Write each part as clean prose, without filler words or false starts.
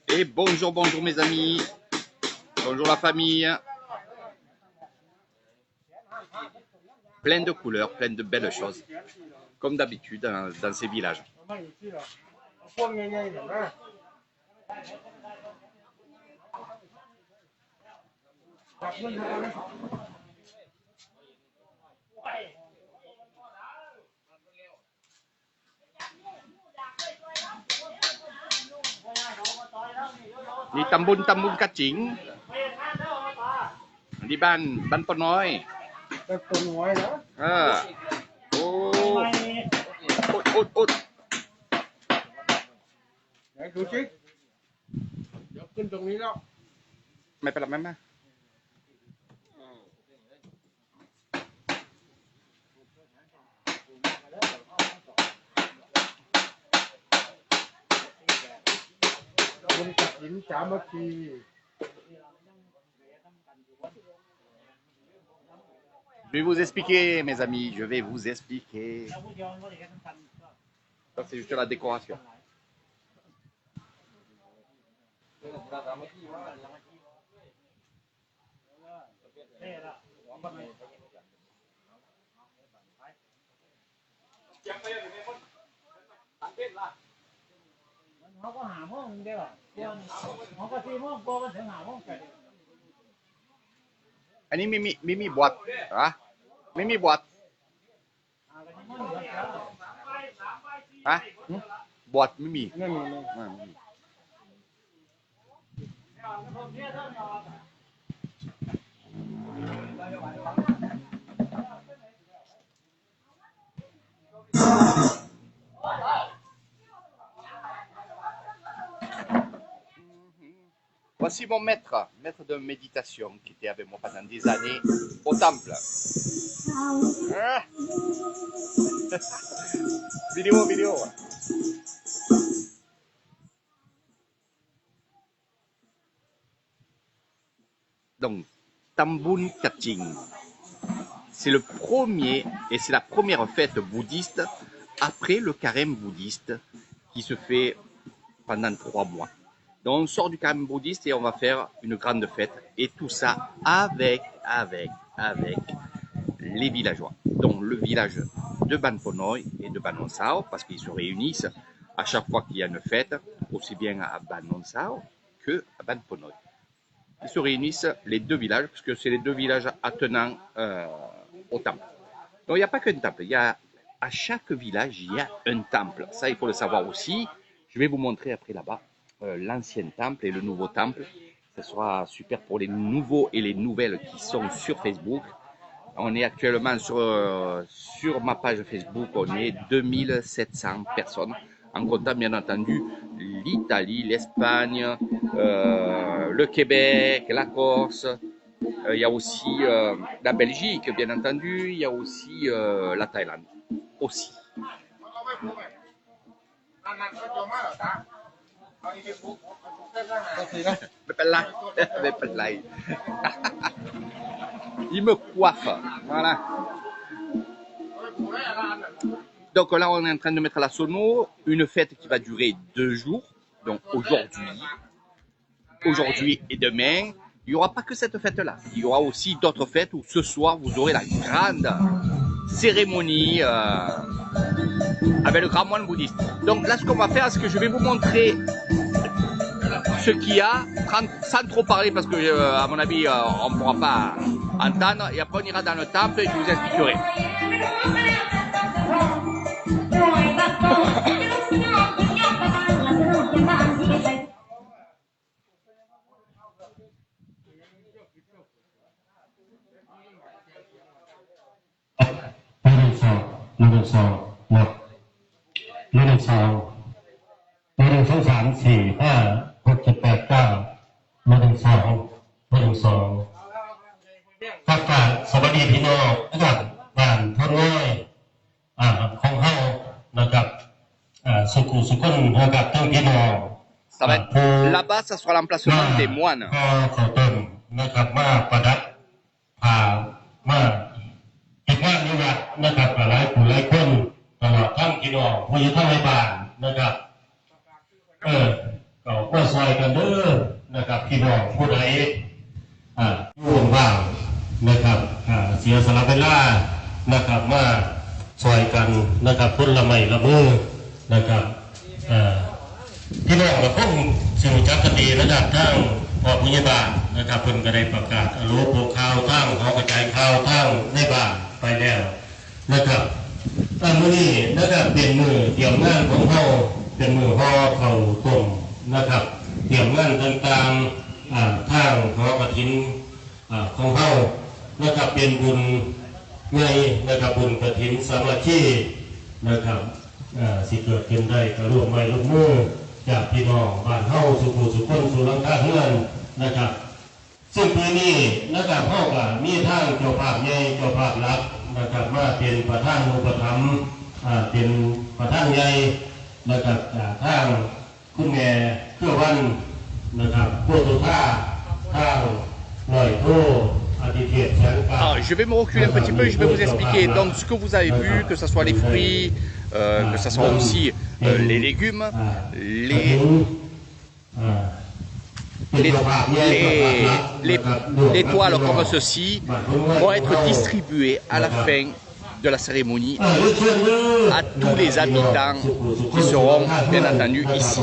Et bonjour, bonjour mes amis. Bonjour la famille. Plein de couleurs, plein de belles choses. Comme d'habitude dans ces villages. Ni tambun kacing di ban Penoy. Ut. ไหนดูสิเดี๋ยวขึ้นตรงนี้แล้ว ไม่เป็นไรไม่บริษัทหินสามัคคี Je vais vous expliquer, mes amis, je vais vous expliquer. Ça, c'est juste la décoration. Ini Mimi buat, ah, Mimi buat, ah, buat Mimi. นั่นนี่ Voici mon maître de méditation qui était avec moi pendant des années au temple. Ah. Vidéo. Donc, Tambun Kaching, c'est le premier et c'est la première fête bouddhiste après le carême bouddhiste qui se fait pendant 3 mois. Donc on sort du carême bouddhiste et on va faire une grande fête. Et tout ça avec les villageois. Donc le village de Ban Penoy et de Ban Non Sao, parce qu'ils se réunissent à chaque fois qu'il y a une fête, aussi bien à Ban Non Sao que à Ban Penoy. Ils se réunissent les deux villages, parce que c'est les deux villages attenants au temple. Donc il n'y a pas qu'un temple, à chaque village il y a un temple. Ça il faut le savoir aussi. Je vais vous montrer après là-bas l'ancien temple et le nouveau temple. Ce sera super pour les nouveaux et les nouvelles qui sont sur Facebook. On est actuellement sur ma page Facebook, on est 2700 personnes, en comptant bien entendu l'Italie, l'Espagne, le Québec, la Corse. Il y a aussi la Belgique, bien entendu. Il y a aussi la Thaïlande, aussi. Il me coiffe, voilà. Donc là, on est en train de mettre la sono, une fête qui va durer 2 jours. Donc aujourd'hui et demain, il n'y aura pas que cette fête-là. Il y aura aussi d'autres fêtes où ce soir, vous aurez la grande cérémonie avec le grand moine bouddhiste. Donc là, ce qu'on va faire, c'est que je vais vous montrer ce qu'il y a, sans trop parler, parce que à mon avis, on ne pourra pas entendre. Et après, on ira dans le temple et je vous expliquerai. Là-bas, ça sera l'emplacement des moines. พี่น้องผู้อยู่ทั้งในบ้านนะครับก็มาซอยกันเด้อนะครับพี่น้องผู้ใดอยู่ว่างนะครับเสียสละเวลานะครับมาซอยกันนะครับคนละไม้ละมือนะครับพี่น้องกับพวกสิ่งจักรดีระดับทั้งพอผู้ใหญ่บ้านนะครับเพิ่นก็ได้ประกาศอารมณ์โปรข่าวทั้งเขากระจายข่าวทั้งในบ้านไปแล้วนะครับมื้อนี้นะครับเป็นมือเตรียมงานของเขาเป็นมือห่อข้าวต้มนะครับเตรียมงานต่างๆทางเขากระถินของเขานะครับเป็นบุญใหญ่นะครับบุญกฐินสามัคคีนะครับสิเกิดขึ้นได้ก็ร่วมไม้ร่วมมือจากพี่น้องบ้านเฮาสุขุสุขคนสุรังคาเฮือนนะครับซึ่งปีนี้นะครับเฮาก็มีทางเจ้าภาพใหญ่เจ้าภาพหลักนะครับมาเป็นประธานอุปถัมภ์เป็นประธานใหญ่นะครับจากทางคุณแม่เพื่อวันนะครับผู้ตุท่าทางหน่อยโท Alors, je vais me reculer un petit peu et je vais vous expliquer. Donc, ce que vous avez vu, que ce soit les fruits, que ce soit aussi les légumes, les toiles comme ceci vont être distribuées à la fin de la cérémonie à tous les habitants qui seront bien entendu ici.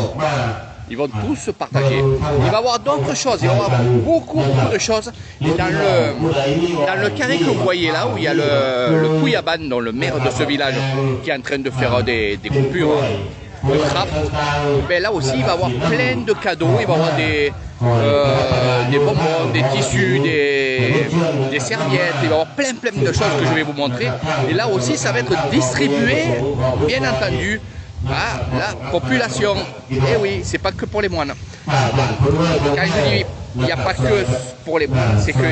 Ils vont tous se partager. Il va y avoir d'autres choses, il va y avoir beaucoup de choses. Et dans le carré que vous voyez là, où il y a le Pouyaban, donc le maire de ce village, qui est en train de faire des coupures de trappe, ben là aussi il va y avoir plein de cadeaux. Il va y avoir des bonbons, des tissus, des serviettes, il va y avoir plein de choses que je vais vous montrer. Et là aussi ça va être distribué, bien entendu, à la population. Et oui, c'est pas que pour les moines. Quand je dis il n'y a pas que pour les moines, c'est que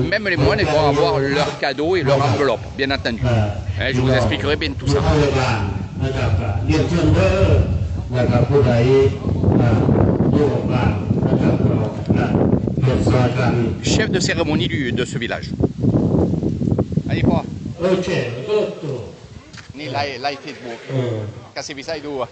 même les moines ils vont avoir leurs cadeaux et leurs enveloppes, bien entendu. Je vous expliquerai bien tout ça. Chef de cérémonie de ce village. Allez, pas. Ni live Facebook. Kasih bisa itu.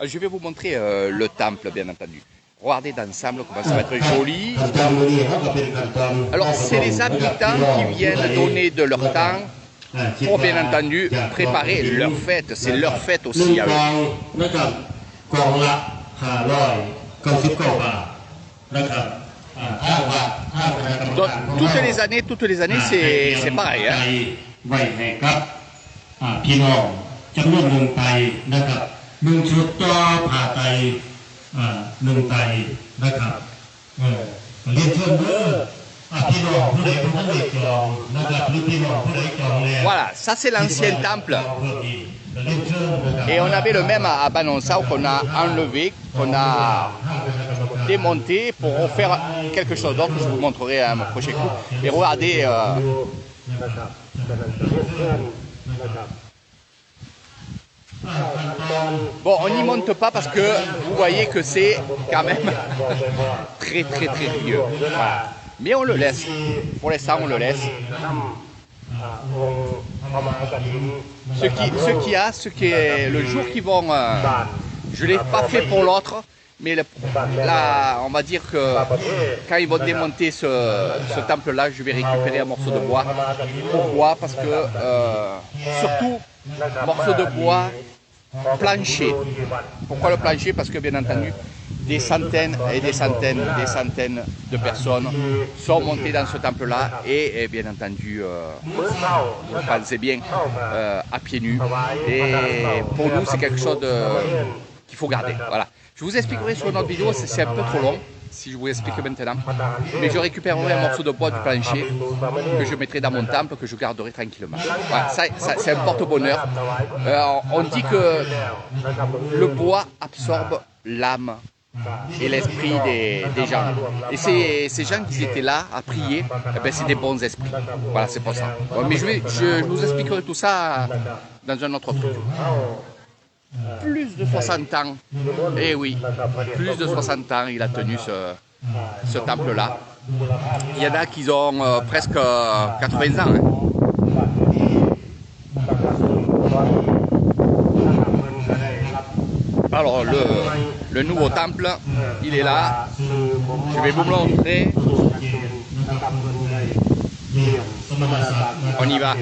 Je vais vous montrer le temple, bien entendu. Regardez d'ensemble comment ça va être joli. Alors, c'est les habitants qui viennent donner de leur temps pour, bien entendu, préparer leur fête. C'est leur fête aussi à eux. Donc, toutes les années, c'est pareil. Voilà, ça c'est l'ancien temple. Et on avait le même à Banonsao qu'on a enlevé, qu'on a démonté pour faire quelque chose d'autre. Je vous montrerai à un prochain coup. Et regardez. Bon, on n'y monte pas parce que vous voyez que c'est quand même très vieux. Voilà. Mais on le laisse. Pour l'instant, on le laisse. Ce qui est le jour qu'ils vont, je ne l'ai pas fait pour l'autre, mais là, on va dire que quand ils vont démonter ce temple-là, je vais récupérer un morceau de bois. Pourquoi? Parce que surtout morceau de bois plancher. Pourquoi le plancher? Parce que bien entendu, des centaines et des centaines de personnes sont montées dans ce temple-là et bien entendu, vous pensez bien, à pieds nus. Et pour nous, c'est quelque chose qu'il faut garder. Voilà. Je vous expliquerai sur une autre vidéo, c'est un peu trop long, si je vous explique maintenant. Mais je récupérerai un morceau de bois du plancher que je mettrai dans mon temple, que je garderai tranquillement. Voilà, ça c'est un porte-bonheur. On dit que le bois absorbe l'âme et l'esprit des gens. Et ces gens qui étaient là à prier, eh ben, c'est des bons esprits. Voilà, c'est pour ça. Bon, mais je vous expliquerai tout ça dans un autre truc. Plus de 60 ans, eh oui, plus de 60 ans il a tenu ce temple-là. Il y en a qui ont presque 80 ans. Hein. Alors le nouveau temple, il est là. Je vais vous montrer. On y va.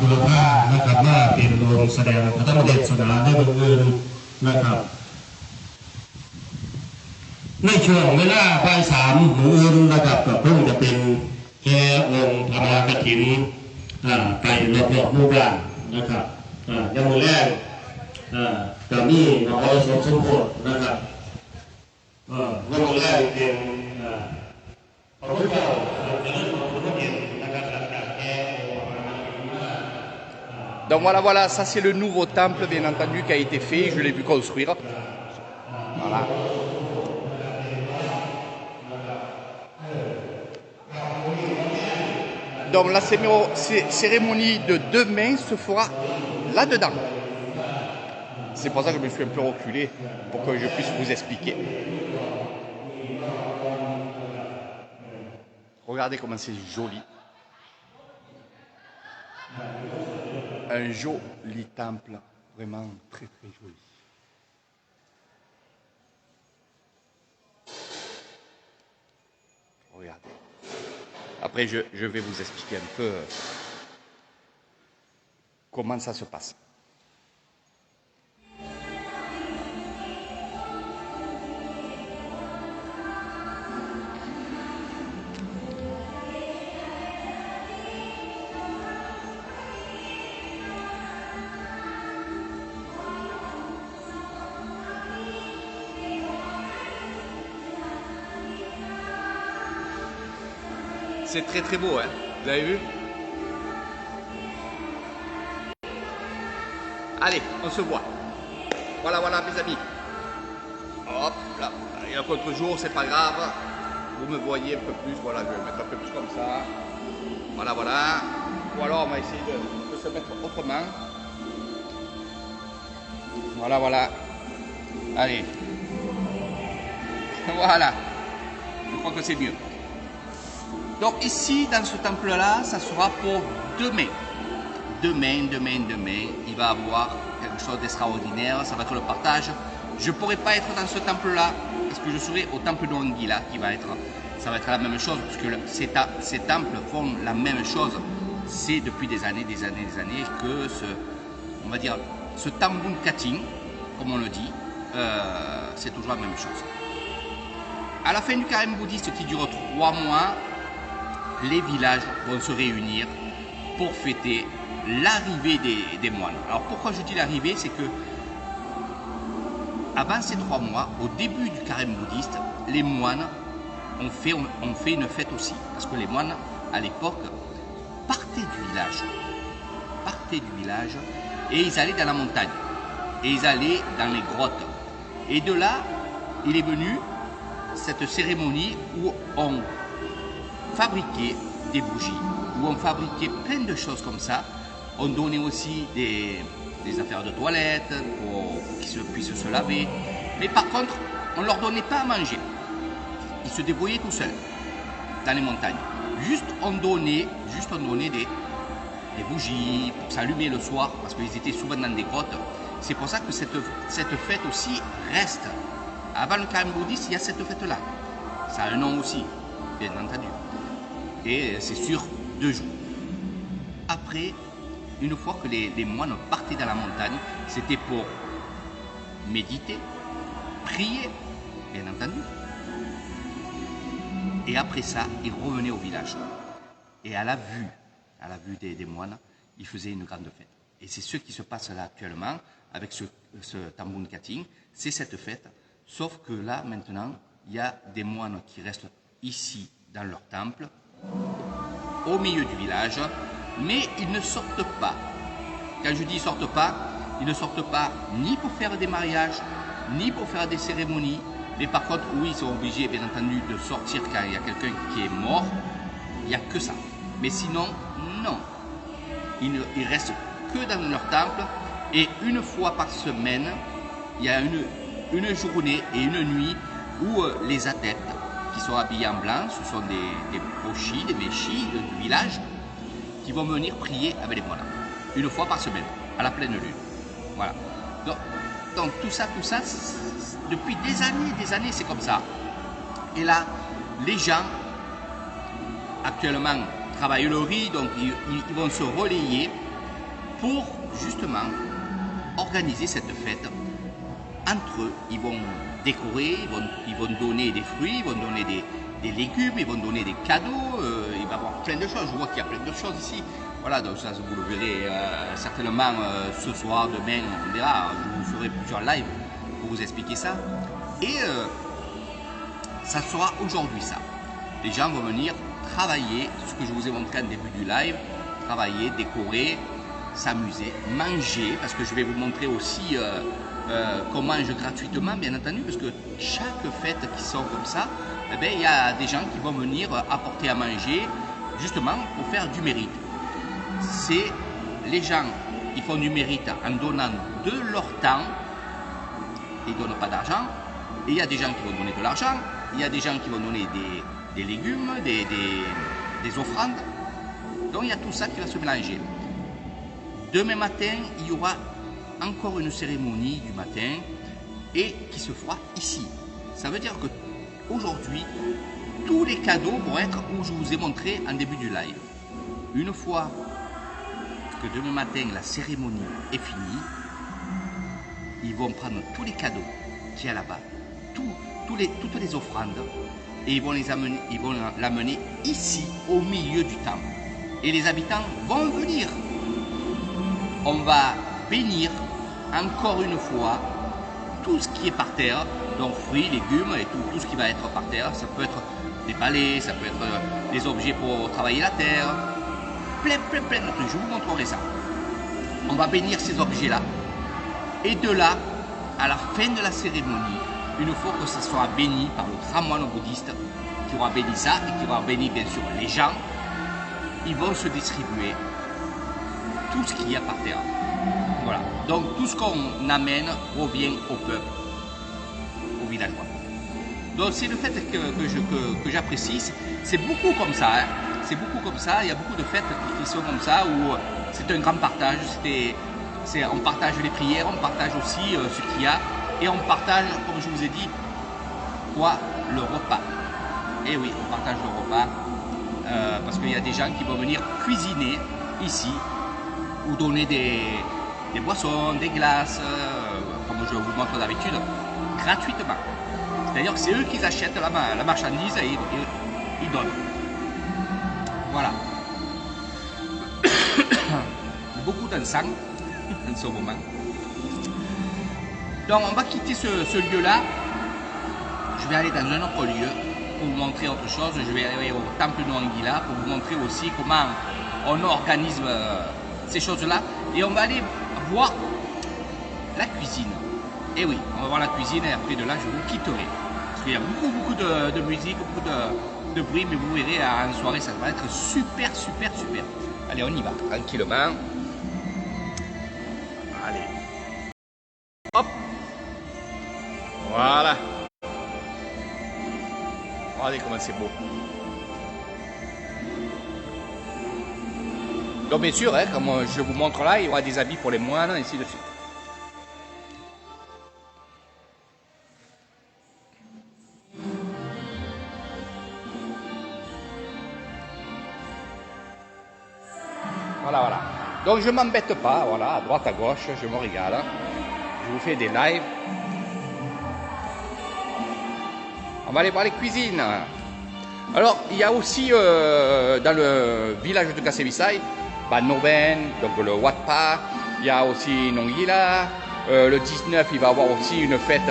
มูลค่านะครับว่าเป็นโรงแสดงพระธรรมเทศนาในบทอื่นนะครับในช่วงเวลาบ่ายสามมื้ออื่นนะครับก็เพิ่งจะเป็นแค่องค์พระมหากฐินไปรอบๆหมู่บ้านนะครับยังมือแรกก็มีมหรสพสมโภชนะครับยังมือแรกเป็นพระพุทธเจ้าจะเริ่มมาพุทธเย็นนะครับหลังจากแก้ Donc voilà, ça c'est le nouveau temple bien entendu qui a été fait, je l'ai vu construire. Voilà. Donc la cérémonie de demain se fera là-dedans. C'est pour ça que je me suis un peu reculé, pour que je puisse vous expliquer. Regardez comment c'est joli. Un joli temple, vraiment très très joli. Regardez. Après, je vais vous expliquer un peu comment ça se passe. C'est très très beau, hein. Vous avez vu? Allez, on se voit. Voilà, mes amis. Hop, là. Il y a un contre-jour, c'est pas grave. Vous me voyez un peu plus, voilà, je vais mettre un peu plus comme ça. Voilà. Ou alors on va essayer de se mettre autrement. Voilà. Allez. Voilà. Je crois que c'est mieux. Donc ici, dans ce temple-là, ça sera pour demain. Demain, il va y avoir quelque chose d'extraordinaire, ça va être le partage. Je ne pourrai pas être dans ce temple-là, parce que je serai au temple d'Anguilla, ça va être la même chose, parce que ces temples font la même chose. C'est depuis des années que on va dire, ce Tambun Kating, comme on le dit, c'est toujours la même chose. À la fin du carême bouddhiste qui dure 3 mois, les villages vont se réunir pour fêter l'arrivée des moines. Alors pourquoi je dis l'arrivée, c'est que avant ces 3 mois, au début du carême bouddhiste, les moines ont fait une fête aussi. Parce que les moines, à l'époque, partaient du village et ils allaient dans la montagne. Et ils allaient dans les grottes. Et de là, il est venu cette cérémonie où on fabriquer des bougies, où on fabriquait plein de choses comme ça. On donnait aussi des affaires de toilette pour qu'ils puissent se laver. Mais par contre, on ne leur donnait pas à manger. Ils se débrouillaient tout seuls dans les montagnes. Juste on donnait des bougies pour s'allumer le soir, parce qu'ils étaient souvent dans des grottes. C'est pour ça que cette fête aussi reste. Avant le carême bouddhiste, il y a cette fête-là. Ça a un nom aussi, bien entendu. Et c'est sur 2 jours. Après, une fois que les moines partaient dans la montagne, c'était pour méditer, prier, bien entendu. Et après ça, ils revenaient au village. Et à la vue des moines, ils faisaient une grande fête. Et c'est ce qui se passe là actuellement avec ce Tambun Kating. C'est cette fête, sauf que là, maintenant, il y a des moines qui restent ici dans leur temple, au milieu du village, mais ils ne sortent pas. Quand je dis ils ne sortent pas ni pour faire des mariages, ni pour faire des cérémonies, mais par contre, oui, ils sont obligés, bien entendu, de sortir quand il y a quelqu'un qui est mort. Il n'y a que ça. Mais sinon, non. Ils restent que dans leur temple Et une fois par semaine, il y a une journée et une nuit où les adeptes qui sont habillés en blanc, ce sont des pochis, des méchis du village, qui vont venir prier avec les moines. Une fois par semaine, à la pleine lune. Voilà. Donc tout ça, depuis des années, c'est comme ça. Et là, les gens, actuellement, travaillent le riz, donc ils vont se relayer pour justement organiser cette fête. Entre eux, ils vont décorer, ils vont donner des fruits, ils vont donner des légumes, ils vont donner des cadeaux, il va y avoir plein de choses. Je vois qu'il y a plein de choses ici. Voilà, donc ça vous le verrez certainement ce soir, demain, on verra. Je vous ferai plusieurs lives pour vous expliquer ça. Et ça sera aujourd'hui ça. Les gens vont venir travailler, ce que je vous ai montré en début du live, travailler, décorer, s'amuser, manger, parce que je vais vous montrer aussi qu'on mange gratuitement, bien entendu, parce que chaque fête qui sont comme ça, eh bien, il y a des gens qui vont venir apporter à manger, justement pour faire du mérite. C'est les gens, ils font du mérite en donnant de leur temps, ils ne donnent pas d'argent, et il y a des gens qui vont donner de l'argent, il y a des gens qui vont donner des légumes, des offrandes, donc il y a tout ça qui va se mélanger. Demain matin, il y aura encore une cérémonie du matin et qui se fera ici. Ça veut dire que aujourd'hui, tous les cadeaux vont être où je vous ai montré en début du live. Une fois que demain matin la cérémonie est finie, ils vont prendre tous les cadeaux qu'il y a là-bas, toutes les offrandes, et ils vont l'amener ici au milieu du temple. Et les habitants vont venir. On va bénir encore une fois tout ce qui est par terre, donc fruits, légumes et tout ce qui va être par terre. Ça peut être des balais, ça peut être des objets pour travailler la terre, plein de trucs. Je vous montrerai ça. On va bénir ces objets-là. Et de là, à la fin de la cérémonie, une fois que ça sera béni par le grand moine bouddhiste qui aura béni ça et qui aura béni bien sûr les gens, ils vont se distribuer tout ce qu'il y a par terre. Voilà. Donc tout ce qu'on amène revient au peuple, aux villageois. Donc c'est le fait que j'apprécie. C'est beaucoup comme ça. Hein. C'est beaucoup comme ça. Il y a beaucoup de fêtes qui sont comme ça où c'est un grand partage. On partage les prières, on partage aussi ce qu'il y a. Et on partage, comme je vous ai dit, le repas. Et oui, on partage le repas. Parce qu'il y a des gens qui vont venir cuisiner ici ou donner des boissons, des glaces, comme je vous montre d'habitude, gratuitement. C'est-à-dire que c'est eux qui achètent la marchandise et ils donnent. Voilà. Beaucoup d'encens en ce moment. Donc on va quitter ce lieu-là. Je vais aller dans un autre lieu pour vous montrer autre chose. Je vais aller au temple de Anguilla pour vous montrer aussi comment on organise ces choses-là. Et on va aller voir la cuisine. Et oui, on va voir la cuisine et après de là, je vous quitterai. Parce qu'il y a beaucoup de musique, beaucoup de bruit, mais vous verrez en soirée, ça va être super. Allez, on y va, tranquillement. Allez. Hop. Voilà. Regardez comment c'est beau. Donc bien sûr, hein, comme je vous montre là, il y aura des habits pour les moines, et ainsi de suite. Voilà. Donc je ne m'embête pas, voilà, à droite, à gauche, je me régale. Je vous fais des lives. On va aller voir les cuisines. Alors, il y a aussi dans le village de Kassevisai, Noven, donc le Watpa, il y a aussi Nongila. Le 19, il va y avoir aussi une fête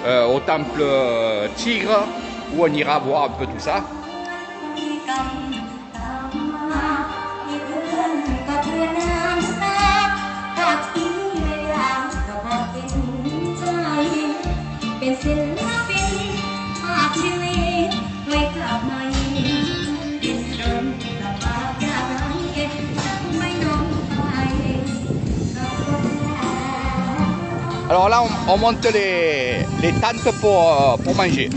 au temple Tigre, où on ira voir un peu tout ça. Alors là, on monte les tentes pour manger.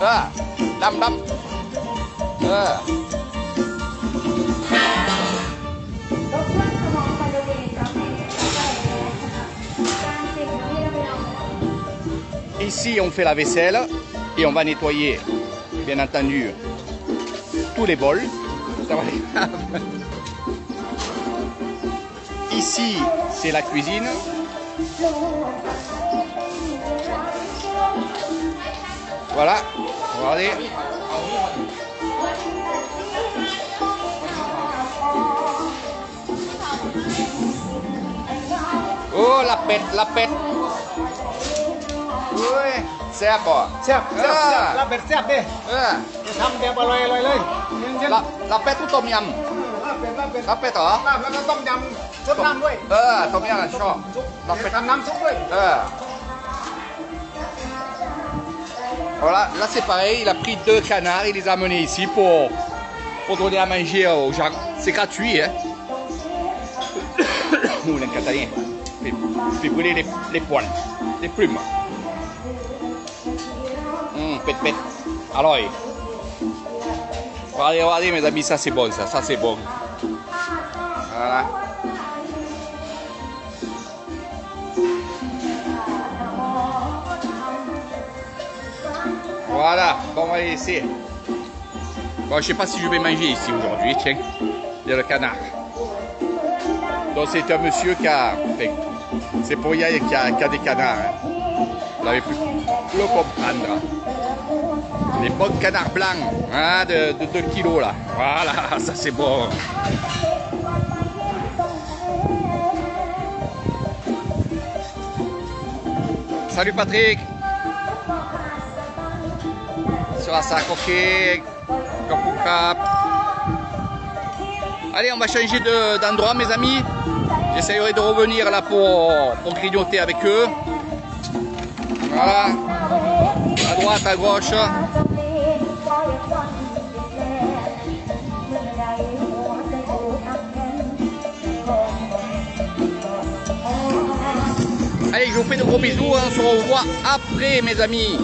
Ah, dam dam. Ah. Ici, on fait la vaisselle et on va nettoyer, bien entendu, tous les bols. Ça va. Ici, c'est la cuisine. Voilà, regardez. Oh, la pète, la pète. Oui, c'est à boire. แซ่บแซ่บแซ่บลาเป็ดแซ่บดิทำแบบอร่อยเลยเช่น La pète ou tom yum? ลาเป็ด La pète, hein? ลาบแล้วก็ต้มยำซุปน้ำด้วย Tom yum, je crois. La pète. ทำน้ำซุปด้วย Voilà, là c'est pareil, il a pris 2 canards, il les a amenés ici pour donner à manger aux gens. C'est gratuit, hein. Nous, les Catalans, fait brûler les poils, les plumes. Pète, pète. Alors, regardez, regardez mes amis, ça c'est bon, ça c'est bon. Voilà. Voilà, bon, on va essayer. Bon, je sais pas si je vais manger ici aujourd'hui, tiens. Il y a le canard. Donc c'est un monsieur qui a... Enfin, c'est pour Yaya qui a des canards. Hein. Vous l'avez pu le comprendre. Les bons canards blancs, hein, de 2 kilos là. Voilà, ça c'est bon. Salut Patrick. Sur la sac, ok. Allez, on va changer d'endroit, mes amis. J'essayerai de revenir là pour grignoter avec eux. Voilà. À droite, à gauche. Allez, je vous fais de gros bisous. On se revoit après, mes amis.